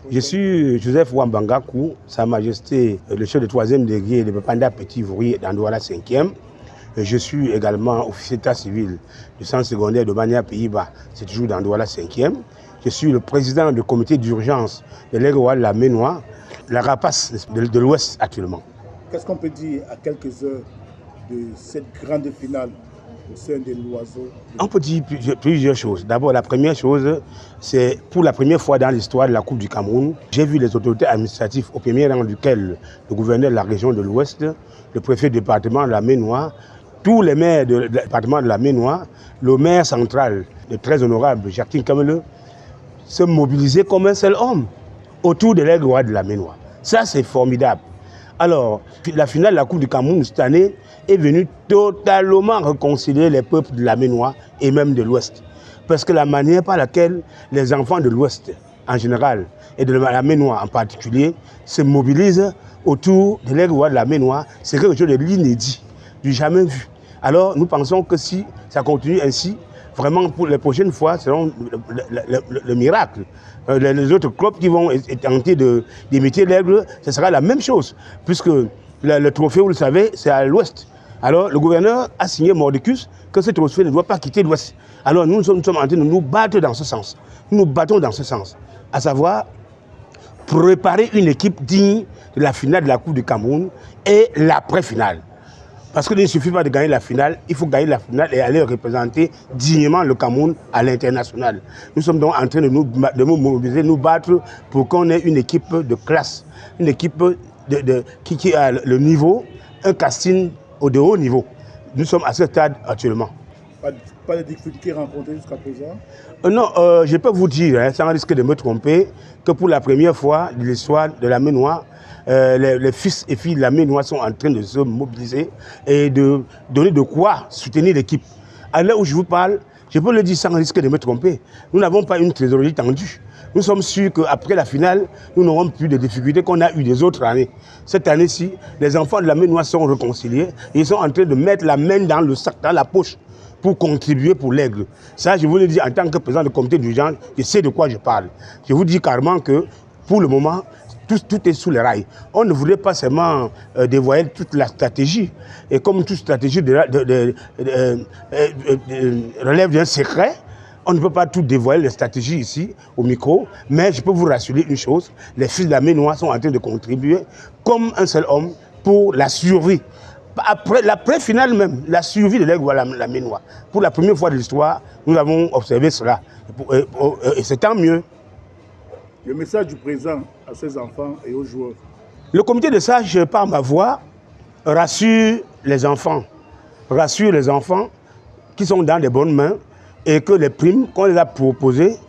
Je suis Joseph Wambangakou, Sa Majesté le chef de 3e degré de Panda Petit Vouri dans Douala 5e. Je suis également officier d'état civil du centre secondaire de Bania Pays-Bas, c'est toujours dans Douala 5e. Je suis le président du comité d'urgence de l'Aigoual la Ménois, la rapace de l'Ouest actuellement. Qu'est-ce qu'on peut dire à quelques heures de cette grande finale au sein de l'Oiseau? On peut dire plusieurs choses. D'abord, la première chose, c'est pour la première fois dans l'histoire de la Coupe du Cameroun, j'ai vu les autorités administratives, au premier rang duquel le gouverneur de la région de l'Ouest, le préfet du département de la Ménois, tous les maires du département de la Ménois, le maire central, le très honorable Jacqueline Kamele, se mobiliser comme un seul homme autour de l'Aigoual de la Ménois. Ça, c'est formidable. Alors, la finale de la Coupe du Cameroun cette année est venue totalement réconcilier les peuples de la Ménois et même de l'Ouest. Parce que la manière par laquelle les enfants de l'Ouest en général et de la Ménois en particulier se mobilisent autour de l'Aigoual de la Ménois, c'est quelque chose de l'inédit, du jamais vu. Alors, nous pensons que si ça continue ainsi, vraiment pour les prochaines fois, seront le miracle. Les autres clubs qui vont tenter d'imiter l'aigle, ce sera la même chose, puisque le trophée, vous le savez, c'est à l'ouest. Alors le gouverneur a signé mordicus que ce trophée ne doit pas quitter l'ouest. Alors nous sommes en train de nous battre dans ce sens. Nous nous battons dans ce sens, à savoir préparer une équipe digne de la finale de la Coupe du Cameroun et l'après-finale. Parce qu'il ne suffit pas de gagner la finale, il faut gagner la finale et aller représenter dignement le Cameroun à l'international. Nous sommes donc en train de nous mobiliser, nous battre pour qu'on ait une équipe de classe, une équipe qui a le niveau, un casting de haut niveau. Nous sommes à ce stade actuellement. Pas de difficultés rencontrées jusqu'à présent? Non, je peux vous dire, sans risque de me tromper, que pour la première fois de l'histoire de la Ménois, les fils et filles de la Ménois sont en train de se mobiliser et de donner de quoi soutenir l'équipe. À l'heure où je vous parle, je peux le dire sans risque de me tromper, nous n'avons pas une trésorerie tendue. Nous sommes sûrs qu'après la finale, nous n'aurons plus de difficultés qu'on a eues des autres années. Cette année-ci, les enfants de la Ménois sont réconciliés et ils sont en train de mettre la main dans le sac, dans la poche, pour contribuer pour l'aigle. Ça, je vous le dis en tant que président du comité d'urgence, je sais de quoi je parle. Je vous dis carrément que pour le moment, tout est sous les rails. On ne voulait pas seulement dévoiler toute la stratégie. Et comme toute stratégie relève d'un secret, on ne peut pas tout dévoiler, les stratégies ici, au micro. Mais je peux vous rassurer une chose, les fils de la Ménois sont en train de contribuer comme un seul homme pour la survie. Après l'après-finale même, la survie de l'Aigoual la Ménois. Pour la première fois de l'histoire, nous avons observé cela. Et c'est tant mieux. Le message du président à ses enfants et aux joueurs. Le comité de sages, par ma voix, rassure les enfants qui sont dans de bonnes mains et que les primes qu'on les a promis,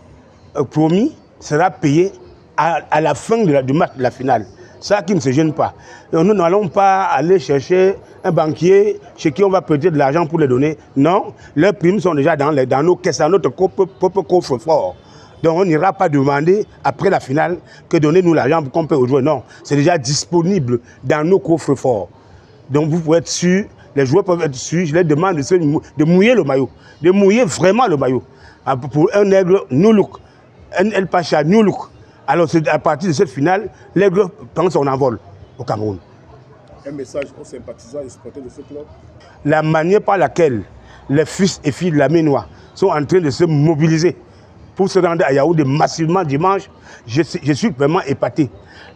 sera payées à la fin du match de la finale. Ça qui ne se gêne pas. Nous n'allons pas aller chercher un banquier chez qui on va prêter de l'argent pour les donner. Non, leurs primes sont déjà dans nos caisses, dans notre propre coffre-fort. Donc on n'ira pas demander après la finale que donnez-nous l'argent pour qu'on paye aux joueurs. Non, c'est déjà disponible dans nos coffres-forts. Donc vous pouvez être sûr, les joueurs peuvent être sûrs, je leur demande de mouiller le maillot, de mouiller vraiment le maillot. Pour un aigle New Look, un El Pacha New Look. Alors à partir de cette finale, l'aigle prend son envol au Cameroun. Un message aux sympathisants et supporters de ce club? La manière par laquelle les fils et filles de la Ménois sont en train de se mobiliser pour se rendre à Yaoundé massivement dimanche, je suis vraiment épaté.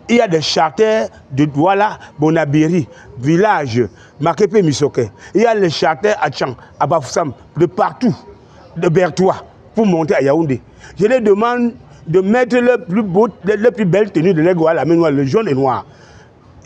Il y a des charters de Douala, Bonabiri, village, Makepe Misoke. Il y a les charters à Tchang, à Bafoussam, de partout, de Bertois, pour monter à Yaoundé. Je les demande de mettre le plus belle tenue de l'Aigoual la Ménois, le jaune et noir.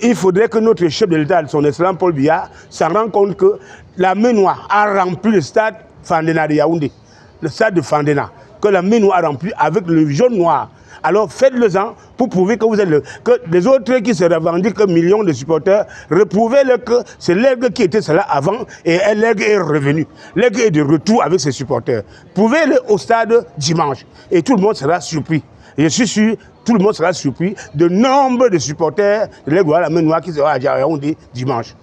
Il faudrait que notre chef de l'État, son excellent Paul Biya, se rende compte que la Ménois a rempli le stade Fandena de Yaoundé, le stade de Fandena, que la Ménois a rempli avec le jaune noir. Alors faites-le-en pour prouver que vous êtes que les autres qui se revendiquent millions de supporters, reprouvez-le que c'est l'aigle qui était cela avant et l'aigle est revenu. L'aigle est de retour avec ses supporters. Prouvez-le au stade dimanche et tout le monde sera surpris. Et je suis sûr, tout le monde sera surpris de nombre de supporters de l'Aigoual la Ménois qui sera à Yaoundé dimanche.